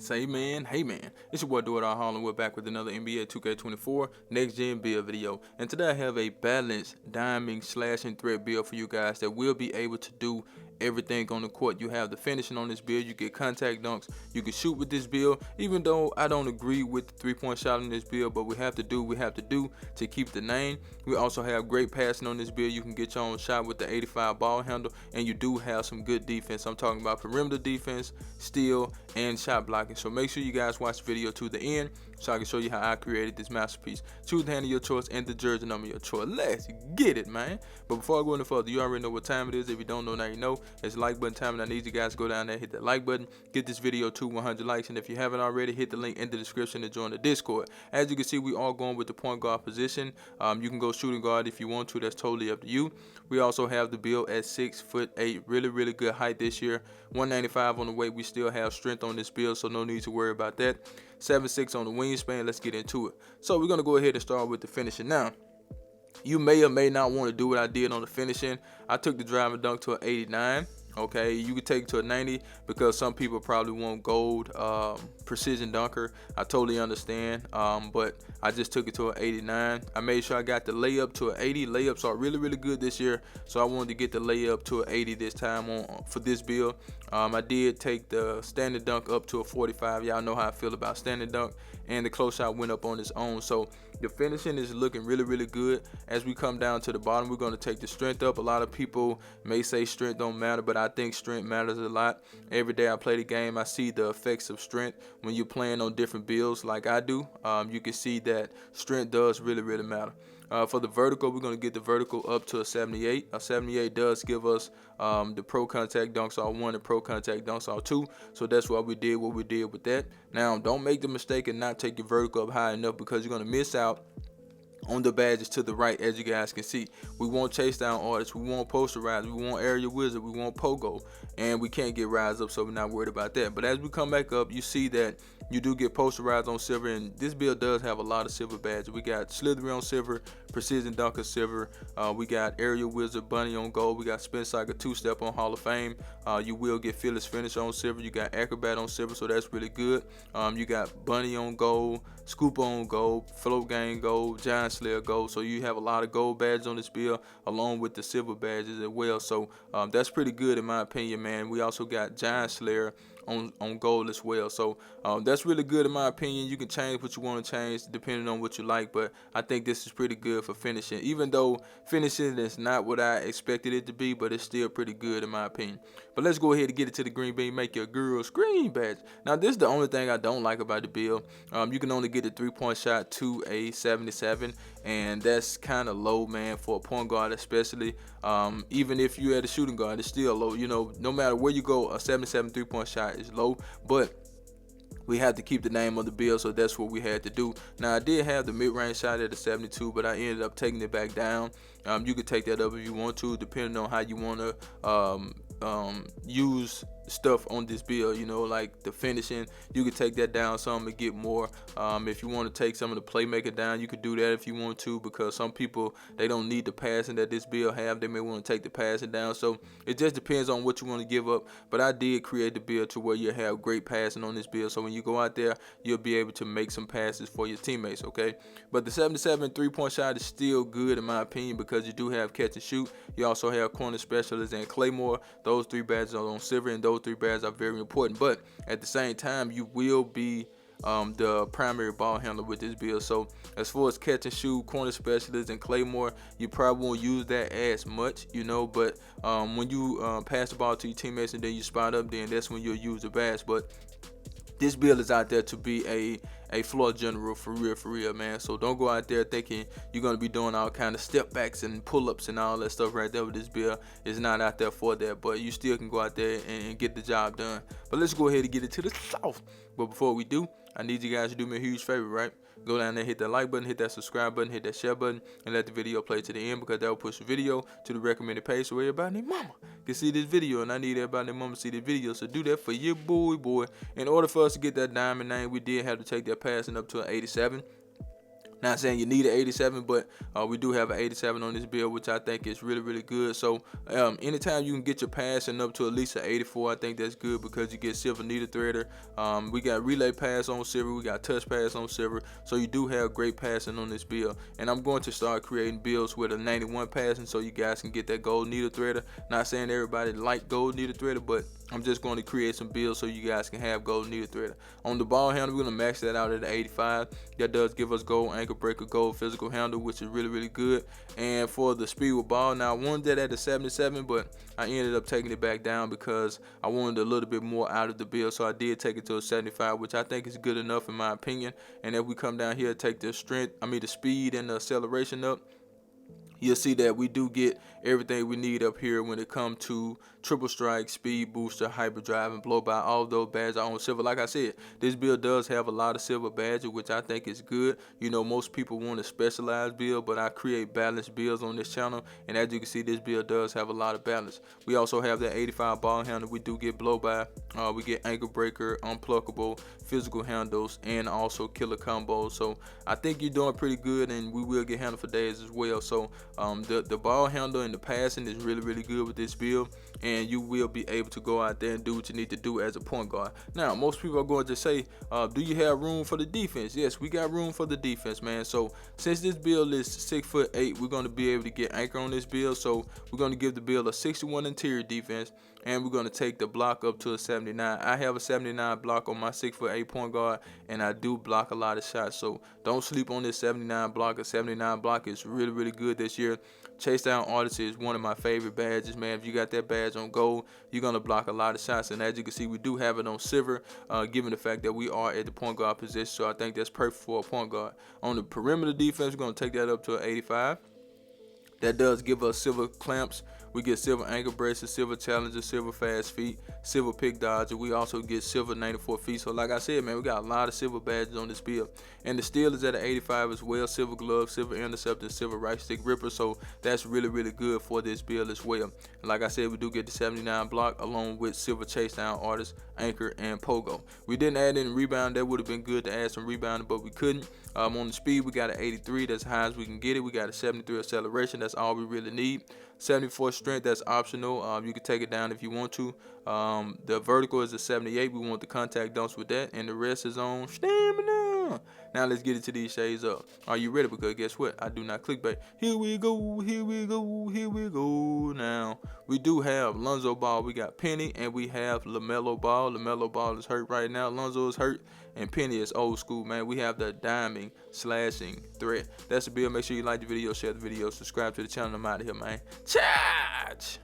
Say man, hey man, it's your boy Do It All Harlem. We're back with another NBA 2K24 Next Gen build video. And today I have a balanced diamond slash and thread build for you guys that will be able to do everything on the court. You have the finishing on this build, you get contact dunks, you can shoot with this build, even though I don't agree with the three-point shot on this build, but we have to do to keep the name. We also have great passing on this build. You can get your own shot with the 85 ball handle, and you do have some good defense. I'm talking about perimeter defense, steal, and shot blocking. So make sure you guys watch the video to the end so I can show you how I created this masterpiece. Choose the hand of your choice and the jersey number of your choice. Let's get it, man. But before I go any further, you already know what time it is. If you don't know, now you know. It's like button time, and I need you guys to go down there, hit that like button, get this video to 100 likes, and if you haven't already, hit the link in the description to join the Discord. As you can see, we are going with the point guard position. You can go shooting guard if you want to. That's totally up to you. We also have the build at 6'8", really good height this year. 195 on the weight. We still have strength on this build, so no need to worry about that. 7'6" on the wingspan. Let's get into it. So we're gonna go ahead and start with the finishing now. You may or may not want to do what I did on the finishing. I took the driving dunk to an 89. Okay, you could take it to a 90 because some people probably want gold precision dunker. I totally understand, but I just took it to an 89. I made sure I got the layup to an 80. Layups are really good this year, so I wanted to get the layup to an 80 this time for this build. I did take the standard dunk up to a 45. Y'all know how I feel about standard dunk, and the close shot went up on its own. So the finishing is looking really good. As we come down to the bottom, we're going to take the strength up. A lot of people may say strength don't matter, but I think strength matters a lot. Every day I play the game, I see the effects of strength when you're playing on different builds like I do. You can see that strength does really matter. For the vertical, we're going to get the vertical up to a 78. A 78 does give us the pro contact dunks all 1 and pro contact dunks all 2. So that's why we did what we did with that. Now, don't make the mistake and not take your vertical up high enough, because you're going to miss out on the badges to the right. As you guys can see, we want chase down artists, we want posterize, we want area wizard, we want pogo, and we can't get rise up, so we're not worried about that. But as we come back up, you see that you do get posterize on silver, and this build does have a lot of silver badges. We got slithery on silver, precision dunker silver, we got area wizard, bunny on gold, we got spin cycle 2-step on Hall of Fame. You will get fearless finish on silver, you got acrobat on silver, so that's really good. You got bunny on gold, scoop on gold, float game gold, giant slayer gold. So you have a lot of gold badges on this build along with the silver badges as well. So that's pretty good in my opinion, man. We also got giant slayer on gold as well. So that's really good in my opinion. You can change what you want to change depending on what you like, but I think this is pretty good for finishing, even though finishing is not what I expected it to be, but it's still pretty good in my opinion. But let's go ahead and get it to the green bean. Make your girl scream badge. Now this is the only thing I don't like about the build. You can only get the 3-point shot to a 77, and that's kind of low, man, for a point guard especially. Even if you had a shooting guard, it's still low. You know, no matter where you go, a 77 3-point shot is low, but we had to keep the name on the build, so that's what we had to do. Now I did have the mid-range shot at a 72, but I ended up taking it back down. You could take that up if you want to, depending on how you want to use stuff on this build. You know, like the finishing, you could take that down some and get more. If you want to take some of the playmaker down, you could do that if you want to, because some people, they don't need the passing that this build have. They may want to take the passing down, so it just depends on what you want to give up. But I did create the build to where you have great passing on this build, so when you go out there, you'll be able to make some passes for your teammates. Okay, but the 77 3-point shot is still good in my opinion, because you do have catch and shoot. You also have corner specialist and claymore. Those 3 badges are on silver, and those 3 badges are very important. But at the same time, you will be the primary ball handler with this build. So as far as catch and shoot, corner specialist, and claymore, you probably won't use that as much, you know. But when you pass the ball to your teammates and then you spot up, then that's when you'll use the badge. But this build is out there to be a floor general for real, man. So don't go out there thinking you're going to be doing all kind of step backs and pull-ups and all that stuff right there with this build. It's not out there for that, but you still can go out there and get the job done. But let's go ahead and get it to the south. But before we do, I need you guys to do me a huge favor, right? Go down there, hit that like button, hit that subscribe button, hit that share button, and let the video play to the end, because that will push the video to the recommended page so everybody and their mama can see this video, and I need everybody and their mama to see this video. So do that for your boy. In order for us to get that diamond name, we did have to take that passing up to an 87. Not saying you need an 87, but we do have an 87 on this build, which I think is really, really good. So anytime you can get your passing up to at least an 84, I think that's good because you get silver needle threader. We got relay pass on silver, we got touch pass on silver, so you do have great passing on this build. And I'm going to start creating builds with a 91 passing so you guys can get that gold needle threader. Not saying everybody like gold needle threader, but I'm just going to create some builds so you guys can have gold needle threader. On the ball handle, we're going to max that out at 85. That does give us gold ankle breaker, gold physical handle, which is really, really good. And for the speed with ball, now I wanted that at the 77, but I ended up taking it back down because I wanted a little bit more out of the build. So I did take it to a 75, which I think is good enough in my opinion. And if we come down here, take the the speed and the acceleration up, you'll see that we do get everything we need up here when it comes to triple strike, speed booster, hyperdrive, and blow by. All those badges are on silver. Like I said, this build does have a lot of silver badges, which I think is good. You know, most people want a specialized build, but I create balanced builds on this channel, and as you can see, this build does have a lot of balance. We also have that 85 ball handle. We do get blow by. We get ankle breaker, unpluckable, physical handles, and also killer combos. So I think you're doing pretty good, and we will get handle for days as well. So the ball handle and the passing is really, really good with this build, and you will be able to go out there and do what you need to do as a point guard. Now, most people are going to say, do you have room for the defense? Yes, we got room for the defense, man. So since this build is 6'8", we're going to be able to get anchor on this build. So we're going to give the build a 61 interior defense, and we're going to take the block up to a 79. I have a 79 block on my 6'8" point guard, and I do block a lot of shots. So don't sleep on this 79 block. A 79 block is really, really good this year. Chase down artist is one of my favorite badges, man. If you got that badge on gold, you're going to block a lot of shots. And as you can see, we do have it on silver, given the fact that we are at the point guard position. So I think that's perfect for a point guard. On the perimeter defense, we're going to take that up to an 85. That does give us silver clamps. We get silver ankle braces, silver challenger, silver fast feet, silver pick dodger. We also get silver 94 feet. So like I said, man, we got a lot of silver badges on this build. And the steel is at an 85 as well. Silver glove, silver interceptor, silver right stick ripper. So that's really, really good for this build as well. And like I said, we do get the 79 block along with silver chase down artist, anchor, and pogo. We didn't add in rebound. That would have been good to add some rebounding, but we couldn't. On the speed, we got an 83. That's high as we can get it. We got a 73 acceleration. That's all we really need. 74 strength, that's optional. You can take it down if you want to. The vertical is a 78. We want the contact dunks with that, and the rest is on stamina. Now let's get into these shades up. Are you ready? Because guess what? I do not clickbait. Here we go, here we go, here we go. Now we do have Lonzo Ball. We got Penny, and we have LaMelo Ball. LaMelo Ball is hurt right now. Lonzo is hurt, and Penny is old school, man. We have the diamond slashing threat. That's the build. Make sure you like the video, share the video, subscribe to the channel. I'm out of here, man. Charge!